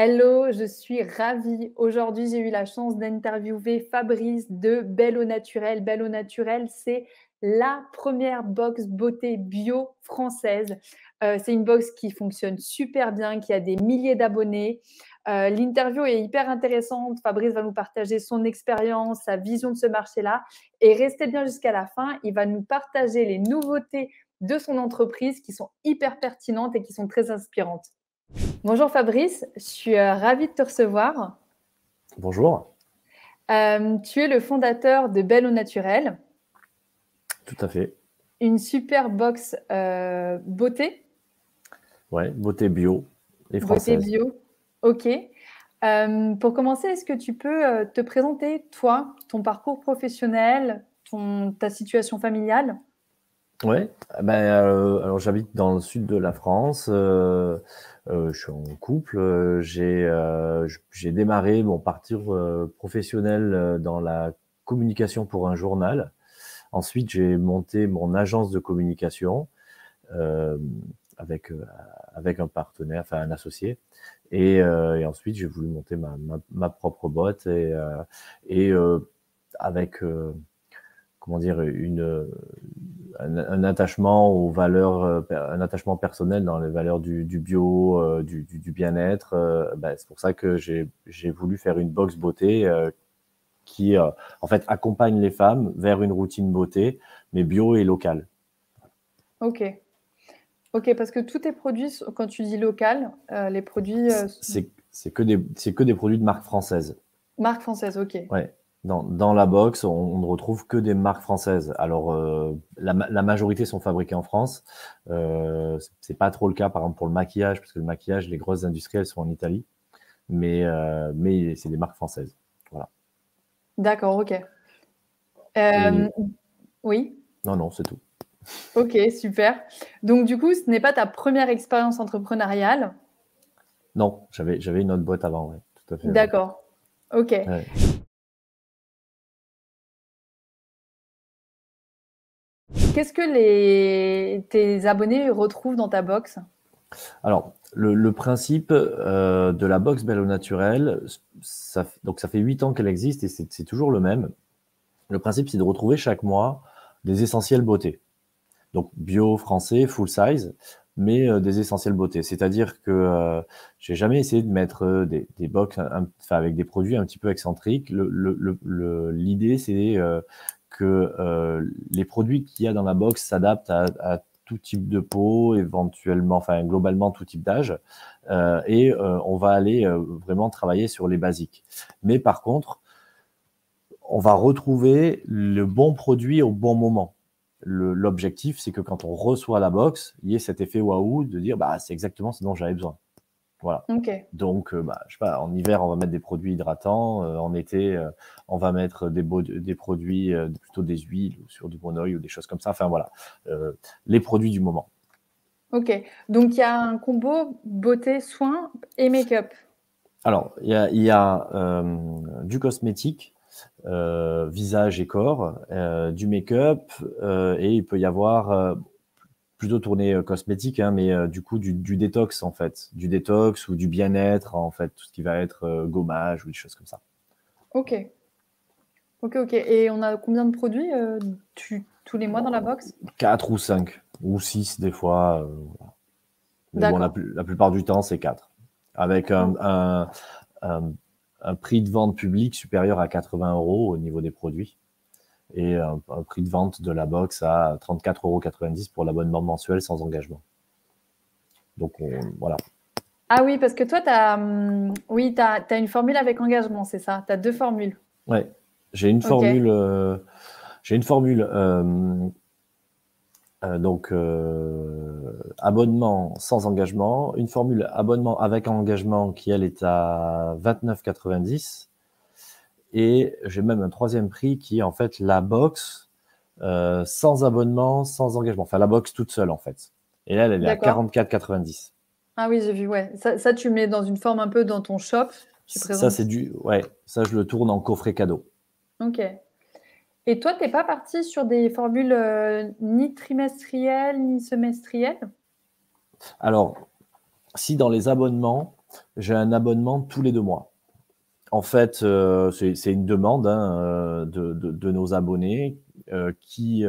Hello, je suis ravie. Aujourd'hui, j'ai eu la chance d'interviewer Fabrice de Belle au Naturel. Belle au Naturel, c'est la première box beauté bio française. C'est une box qui fonctionne super bien, qui a des milliers d'abonnés. L'interview est hyper intéressante. Fabrice va nous partager son expérience, sa vision de ce marché-là. Et restez bien jusqu'à la fin. Il va nous partager les nouveautés de son entreprise qui sont hyper pertinentes et qui sont très inspirantes. Bonjour Fabrice, je suis ravie de te recevoir. Bonjour, Tu es le fondateur de Belle au Naturel, tout à fait. une super box beauté, Ouais, beauté bio et beauté française. bio. Ok. Pour commencer, est-ce que tu peux te présenter, toi, ton parcours professionnel, ta situation familiale? Ouais, alors j'habite dans le sud de la France. Je suis en couple. J'ai démarré mon parcours professionnel dans la communication pour un journal. Ensuite, j'ai monté mon agence de communication euh, avec avec un partenaire, enfin un associé. Et ensuite, j'ai voulu monter ma propre boîte et avec comment dire, un attachement aux valeurs, un attachement personnel dans les valeurs du bio, du bien-être. C'est pour ça que j'ai voulu faire une box beauté qui, en fait, accompagne les femmes vers une routine beauté, mais bio et locale. Ok. Ok, parce que tous tes produits, quand tu dis local, les produits sont C'est que des produits de marque française. marque française, ok. Ouais. Dans la box, on ne retrouve que des marques françaises. Alors, la majorité sont fabriquées en France. C'est pas trop le cas, par exemple, pour le maquillage, parce que le maquillage, les grosses industrielles sont en Italie. Mais c'est des marques françaises. Voilà. D'accord, ok. Et Euh, oui. non, non, c'est tout. Ok, super. Donc, du coup, ce n'est pas ta première expérience entrepreneuriale. Non, j'avais une autre boîte avant, ouais. Tout à fait, ouais. D'accord. Ok. Ouais. Qu'est-ce que tes abonnés retrouvent dans ta box? Alors, le principe de la box Belle au Naturel, donc ça fait 8 ans qu'elle existe et c'est toujours le même. Le principe, c'est de retrouver chaque mois des essentiels beauté. Donc bio, français, full size, mais des essentiels beauté. C'est-à-dire que j'ai jamais essayé de mettre des box enfin, avec des produits un petit peu excentriques. L'idée, c'est que les produits qu'il y a dans la box s'adaptent à tout type de peau, éventuellement, enfin globalement tout type d'âge, on va aller vraiment travailler sur les basiques. Mais par contre, on va retrouver le bon produit au bon moment. L'objectif, c'est que quand on reçoit la box, il y ait cet effet waouh de dire bah c'est exactement ce dont j'avais besoin. Voilà. Ok. Donc, je sais pas, en hiver, on va mettre des produits hydratants. En été, on va mettre des produits, plutôt des huiles ou sur du monoeil ou des choses comme ça. Enfin, voilà. Les produits du moment. Ok. Donc, il y a un combo beauté, soins et make-up. Alors, il y a du cosmétique, visage et corps, du make-up, et il peut y avoir plutôt tourné cosmétique, hein, mais du coup du détox en fait, du détox ou du bien-être en fait, tout ce qui va être gommage ou des choses comme ça. Ok. Ok, ok. Et on a combien de produits tous les mois dans la box? 4 ou 5 ou 6 des fois, voilà. Mais bon, D'accord. la plupart du temps c'est 4, avec un, un prix de vente public supérieur à 80 € au niveau des produits et un prix de vente de la box à 34,90 € pour l'abonnement mensuel sans engagement. Donc voilà. Ah oui, parce que toi, oui, t'as une formule avec engagement, c'est ça? Tu as deux formules. Ouais, j'ai une Ok. formule, j'ai une formule abonnement sans engagement, une formule abonnement avec engagement qui elle est à 29,90 et j'ai même un troisième prix qui est en fait la box sans abonnement, sans engagement, enfin la box toute seule en fait. Et là elle est à D'accord. 44,90. Ah oui, j'ai vu, ouais. Ça, tu mets dans une forme un peu dans ton shop. Tu Ça c'est présentes. du ouais, ça je le tourne en coffret cadeau. Ok. Et toi, t'es pas parti sur des formules ni trimestrielles ni semestrielles? Alors si dans les abonnements J'ai un abonnement tous les 2 mois. En fait, c'est une demande de nos abonnés qui,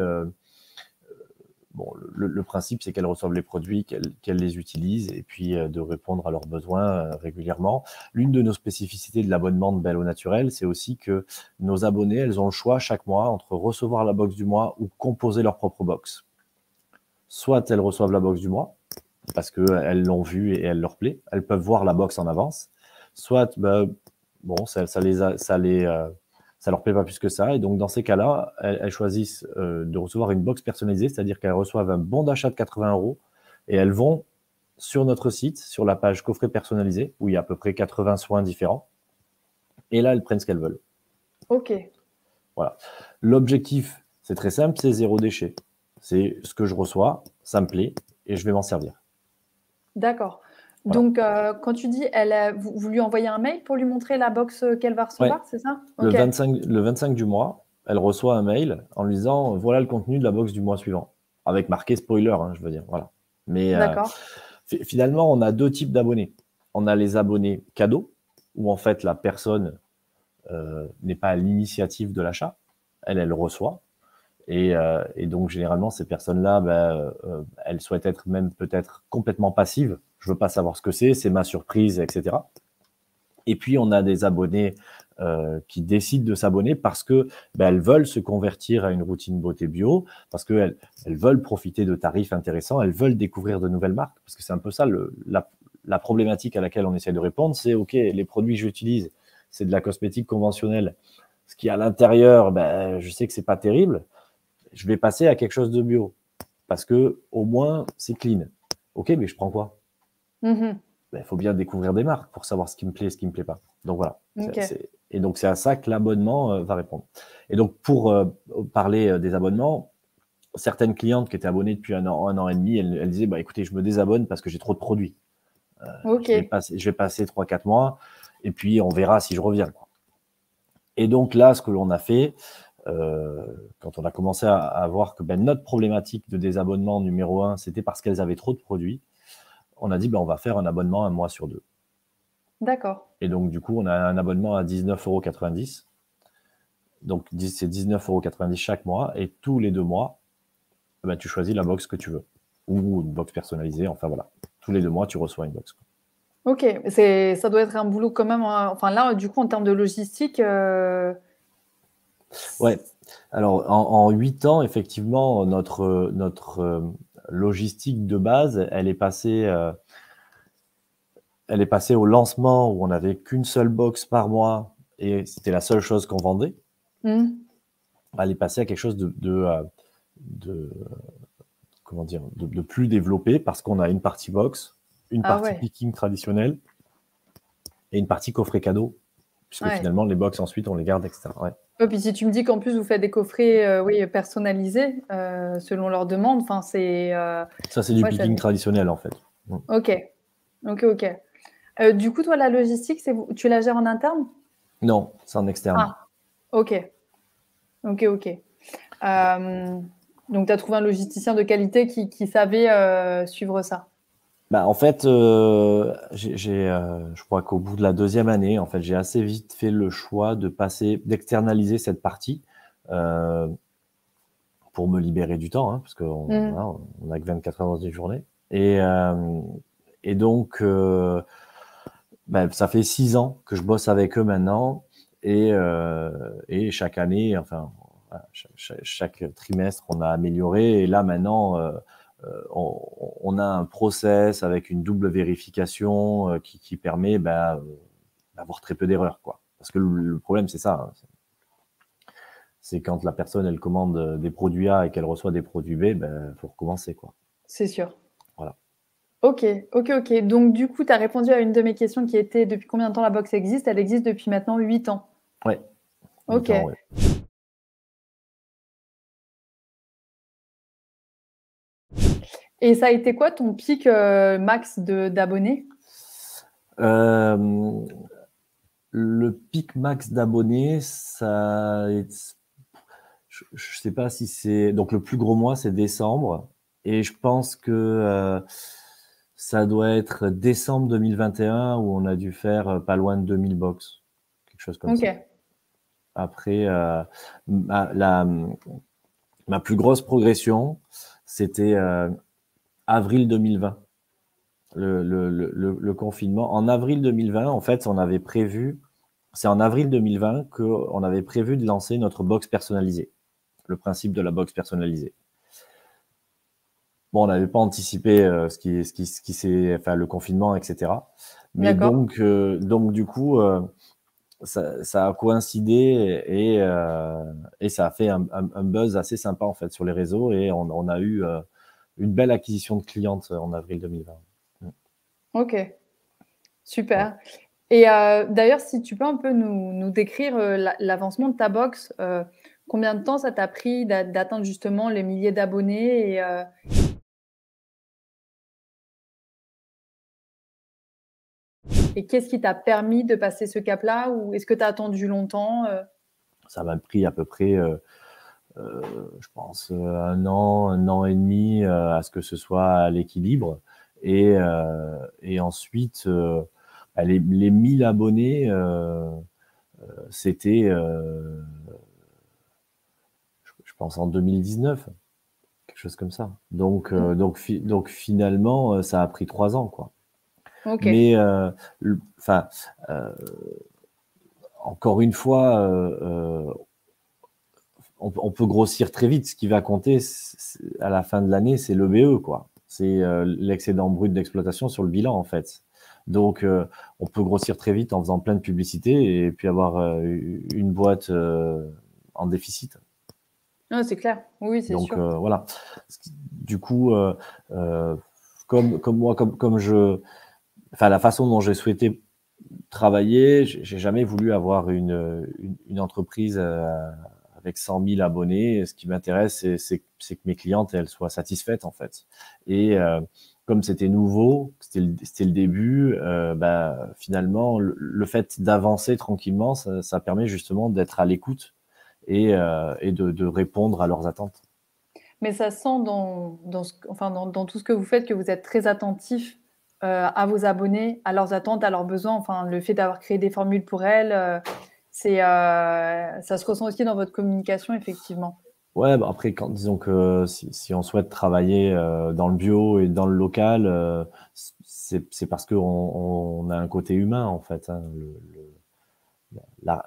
bon, le principe, c'est qu'elles reçoivent les produits, qu'elles les utilisent et puis de répondre à leurs besoins régulièrement. L'une de nos spécificités de l'abonnement de Belle au Naturel, c'est aussi que nos abonnés, elles ont le choix chaque mois entre recevoir la box du mois ou composer leur propre box. Soit elles reçoivent la box du mois parce qu'elles l'ont vue et elle leur plaît. Elles peuvent voir la box en avance. Soit, bon, ça leur plaît pas plus que ça. Et donc, dans ces cas-là, elles choisissent de recevoir une box personnalisée, c'est-à-dire qu'elles reçoivent un bon d'achat de 80 € et elles vont sur notre site, sur la page coffret personnalisé, où il y a à peu près 80 soins différents. Et là, elles prennent ce qu'elles veulent. Ok. Voilà. L'objectif, c'est très simple, c'est 0 déchet. C'est ce que je reçois, ça me plaît et je vais m'en servir. D'accord. Voilà. Donc, quand tu dis, vous lui envoyez un mail pour lui montrer la box qu'elle va recevoir, Ouais. c'est ça? Le Ok. 25 du mois, elle reçoit un mail en lui disant voilà le contenu de la box du mois suivant, avec marqué spoiler, hein, je veux dire. Voilà. Mais D'accord. finalement, on a 2 types d'abonnés. On a les abonnés cadeaux, où en fait la personne n'est pas à l'initiative de l'achat, elle reçoit. Et donc généralement, ces personnes-là, elles souhaitent être même peut-être complètement passives. Je veux pas savoir ce que c'est ma surprise, etc. Et puis, on a des abonnés qui décident de s'abonner parce que elles veulent se convertir à une routine beauté bio, parce qu'elles veulent profiter de tarifs intéressants, elles veulent découvrir de nouvelles marques. Parce que c'est un peu ça la problématique à laquelle on essaie de répondre, c'est OK, les produits que j'utilise, c'est de la cosmétique conventionnelle. Ce qui est à l'intérieur, je sais que c'est pas terrible. Je vais passer à quelque chose de bio parce que au moins c'est clean. OK, mais je prends quoi? Il faut bien découvrir des marques pour savoir ce qui me plaît et ce qui me plaît pas. Donc voilà. Ok. Et donc c'est à ça que l'abonnement va répondre. Et donc pour parler des abonnements, certaines clientes qui étaient abonnées depuis un an et demi, elles disaient écoutez, je me désabonne parce que j'ai trop de produits. Ok. Je vais passer 3-4 mois et puis on verra si je reviens, quoi. Et donc là, ce que l'on a fait, quand on a commencé à voir que notre problématique de désabonnement numéro 1, c'était parce qu'elles avaient trop de produits, on a dit on va faire un abonnement 1 mois sur 2. D'accord. Et donc du coup, on a un abonnement à 19,90 €. Donc c'est 19,90 € chaque mois et tous les 2 mois, tu choisis la box que tu veux ou une box personnalisée, enfin voilà. Tous les 2 mois, tu reçois une box. Ok. Ça doit être un boulot quand même, hein. Enfin là, du coup, en termes de logistique, Ouais. Alors en 8 ans, effectivement, notre logistique de base, elle est passée au lancement où on n'avait qu'une seule box par mois et c'était la seule chose qu'on vendait. Elle est passée à quelque chose de comment dire, de plus développé parce qu'on a une partie box, une Ah partie ouais. picking traditionnelle et une partie coffret cadeau, puisque Ouais. finalement les box ensuite on les garde, etc. Ouais. Ouais, puis si tu me dis qu'en plus vous faites des coffrets, oui, personnalisés, selon leurs demandes, enfin c'est, Ça c'est du ouais, ça. picking traditionnel en fait. Ok. Ok, ok. Du coup, toi, la logistique, tu la gères en interne? Non, c'est en externe. Ah, ok. Ok, ok. Donc, tu as trouvé un logisticien de qualité qui savait suivre ça. En fait, je crois qu'au bout de la 2e année, en fait, j'ai assez vite fait le choix d'externaliser cette partie pour me libérer du temps, parce qu'on voilà, on n'a que 24 heures dans une journée. Et donc, ça fait 6 ans que je bosse avec eux maintenant et chaque année, enfin, voilà, chaque trimestre, on a amélioré et là maintenant, on a un process avec une double vérification qui permet d'avoir très peu d'erreurs, quoi. Parce que le problème, c'est ça, hein, c'est quand la personne elle commande des produits A et qu'elle reçoit des produits B, faut recommencer, quoi. C'est sûr. Voilà. Ok, ok, ok. Donc, du coup, tu as répondu à une de mes questions qui était depuis combien de temps la box existe? Elle existe depuis maintenant 8 ans. Ouais. 8 Ok. ans, ouais. Et ça a été quoi ton pic max d'abonnés? Le pic max d'abonnés, je sais pas si c'est donc le plus gros mois, c'est décembre et je pense que Ça doit être décembre 2021 où on a dû faire pas loin de 2000 box, quelque chose comme Ok. ça. Après, ma plus grosse progression, c'était avril 2020, le confinement. En avril 2020, en fait, on avait prévu, c'est en avril 2020 qu'on avait prévu de lancer notre box personnalisée, le principe de la box personnalisée. Bon, on n'avait pas anticipé enfin, le confinement, etc. Mais donc du coup, ça a coïncidé et ça a fait un buzz assez sympa en fait sur les réseaux et on a eu une belle acquisition de clientes en avril 2020. Ok, Ouais. super. Et d'ailleurs, si tu peux un peu nous décrire l'avancement de ta box, combien de temps ça t'a pris d'atteindre justement les milliers d'abonnés et qu'est-ce qui t'a permis de passer ce cap-là ou est-ce que tu as attendu longtemps Ça m'a pris à peu près, je pense, un an et demi à ce que ce soit à l'équilibre. Et ensuite, les 1000 abonnés, c'était, je pense, en 2019, quelque chose comme ça. Donc finalement, ça a pris 3 ans, quoi. Ok. Mais enfin, encore une fois, on peut grossir très vite. Ce qui va compter à la fin de l'année, c'est l'EBE, quoi. C'est l'excédent brut d'exploitation sur le bilan, en fait. Donc, on peut grossir très vite en faisant plein de publicité et puis avoir une boîte en déficit. Ah, c'est clair. Oui, c'est Donc, sûr. voilà. Du coup, enfin, la façon dont j'ai souhaité travailler, j'ai jamais voulu avoir une entreprise avec 100 000 abonnés. Ce qui m'intéresse, c'est que mes clientes, elles soient satisfaites, en fait. Et comme c'était nouveau, c'était le début, finalement, le fait d'avancer tranquillement, ça permet justement d'être à l'écoute et de répondre à leurs attentes. Mais ça se sent dans tout ce que vous faites que vous êtes très attentif à vos abonnés, à leurs attentes, à leurs besoins. Enfin, le fait d'avoir créé des formules pour elles, ça se ressent aussi dans votre communication, effectivement. Ouais, bah après, disons que si on souhaite travailler dans le bio et dans le local, c'est parce qu'on a un côté humain, en fait, hein.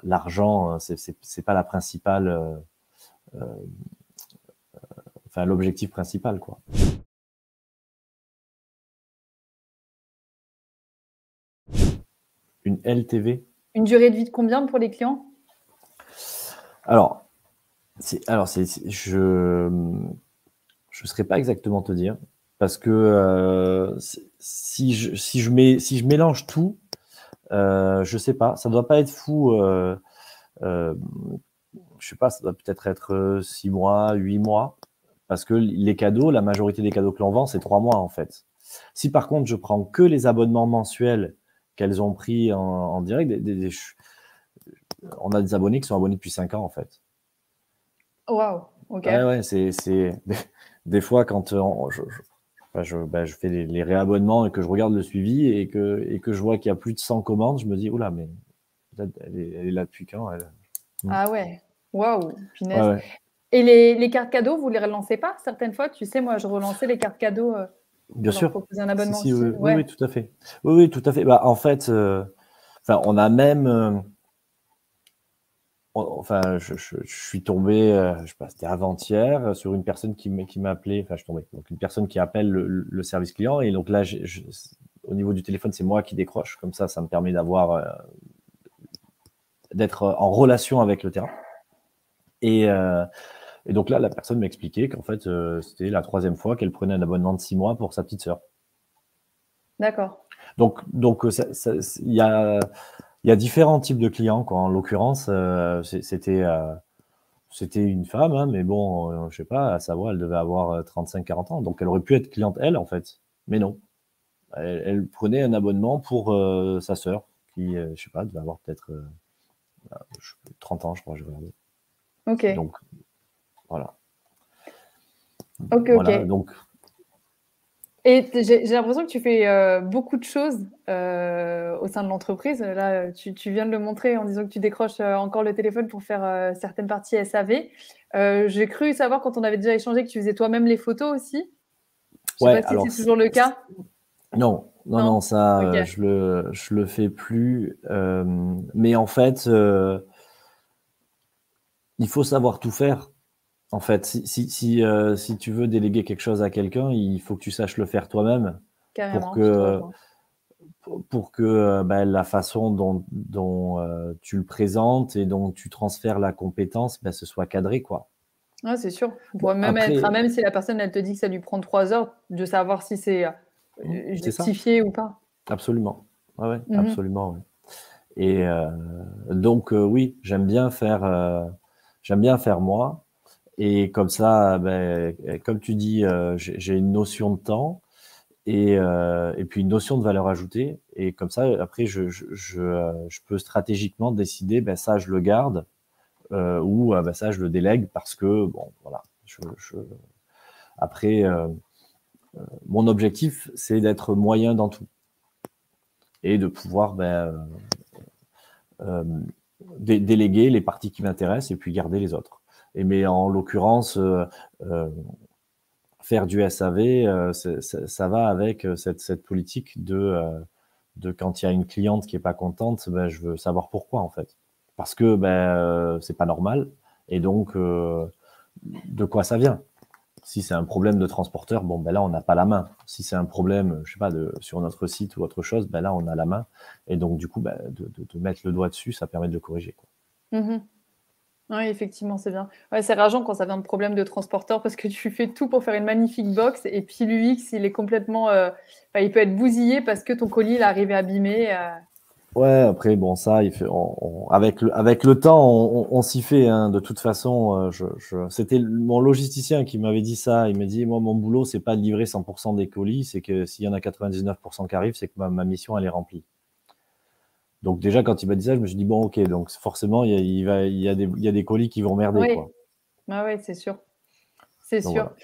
L'argent, c'est pas la principale, enfin l'objectif principal, quoi. Une LTV? Une durée de vie de combien pour les clients? Alors, je saurais pas exactement te dire parce que si je mélange tout, je sais pas, ça doit pas être fou. Je sais pas, ça doit peut-être être 6 mois, 8 mois, parce que les cadeaux, la majorité des cadeaux que l'on vend, c'est 3 mois en fait. Si par contre je prends que les abonnements mensuels qu'elles ont pris en direct, on a des abonnés qui sont abonnés depuis 5 ans en fait. Waouh, ok. Ouais, ouais, des fois quand je fais les réabonnements et que je regarde le suivi et que je vois qu'il y a plus de 100 commandes, je me dis, oula, mais elle est là depuis quand elle? Ah ouais, waouh, Ouais, punaise. ouais. Et les cartes cadeaux, vous les relancez pas certaines fois? Tu sais, moi, je relançais les cartes cadeaux Bien pour leur sûr. proposer un Si, abonnement si, aussi. oui, oui, Ouais. oui, tout à fait. Oui, oui, tout à fait. Bah, en fait, enfin, on a même, enfin, je suis tombé, je sais pas, c'était avant-hier, sur une personne qui m'a appelé, enfin, je suis tombé, donc une personne qui appelle le service client et donc là, au niveau du téléphone, c'est moi qui décroche. Comme ça me permet d'être en relation avec le terrain et donc là, la personne m'expliquait qu'en fait, c'était la 3e fois qu'elle prenait un abonnement de 6 mois pour sa petite sœur. D'accord. Donc il y a différents types de clients, quoi. En l'occurrence, c'était une femme, hein, mais bon, je sais pas, à savoir, elle devait avoir 35-40 ans, donc elle aurait pu être cliente, elle, en fait. Mais non. Elle prenait un abonnement pour sa sœur, qui, je sais pas, devait avoir peut-être 30 ans, je crois, j'ai regardé. Ok. Donc, voilà. Ok, ok. Voilà, donc Et j'ai l'impression que tu fais beaucoup de choses au sein de l'entreprise. Là, tu viens de le montrer en disant que tu décroches encore le téléphone pour faire certaines parties SAV. J'ai cru savoir quand on avait déjà échangé que tu faisais toi-même les photos aussi. Je sais Ouais, pas si alors c'est toujours le cas. non, non, Non? non, ça, Ok, je le fais plus. Mais en fait, il faut savoir tout faire. En fait, si tu veux déléguer quelque chose à quelqu'un, il faut que tu saches le faire toi-même pour carrément, je te que, rejoins. la façon dont tu le présentes et dont tu transfères la compétence, ce soit cadré, quoi. Ouais, c'est sûr. On Bon, pourrait même être, après, même si la personne, elle te dit que ça lui prend 3 heures, de savoir si c'est c'est ça, justifié ou pas. absolument. Ouais, ouais, Mhm. absolument, ouais. Et donc, oui, j'aime bien faire moi. Et comme ça, comme tu dis, j'ai une notion de temps et puis une notion de valeur ajoutée. Et comme ça, après, je peux stratégiquement décider, ça, je le garde ou ça, je le délègue parce que, bon, voilà. Après, mon objectif, c'est d'être moyen dans tout et de pouvoir euh, déléguer les parties qui m'intéressent et puis garder les autres. Mais en l'occurrence, euh, faire du SAV, ça va avec cette politique de quand il y a une cliente qui est pas contente, je veux savoir pourquoi en fait. Parce que c'est pas normal. Et donc, de quoi ça vient? Si c'est un problème de transporteur, bon, là, on n'a pas la main. Si c'est un problème, je sais pas, sur notre site ou autre chose, là, on a la main. Et donc, du coup, de mettre le doigt dessus, ça permet de le corriger, quoi. Mhm. Oui, effectivement, c'est bien. Ouais, c'est rageant quand ça vient de problèmes de transporteur parce que tu fais tout pour faire une magnifique box et puis l'UX, il est complètement, enfin, il peut être bousillé parce que ton colis, il est arrivé abîmé. Ouais, après, bon, ça, avec le temps, on s'y fait, hein. De toute façon, c'était mon logisticien qui m'avait dit ça. Il m'a dit, moi, mon boulot, c'est pas de livrer 100% des colis, c'est que s'il y en a 99% qui arrivent, c'est que ma mission, elle est remplie. Donc, déjà, quand il m'a dit ça, je me suis dit, bon, ok, donc forcément, il y a des colis qui vont merder, Oui, quoi. ah ouais, c'est sûr. C'est Donc, sûr. voilà.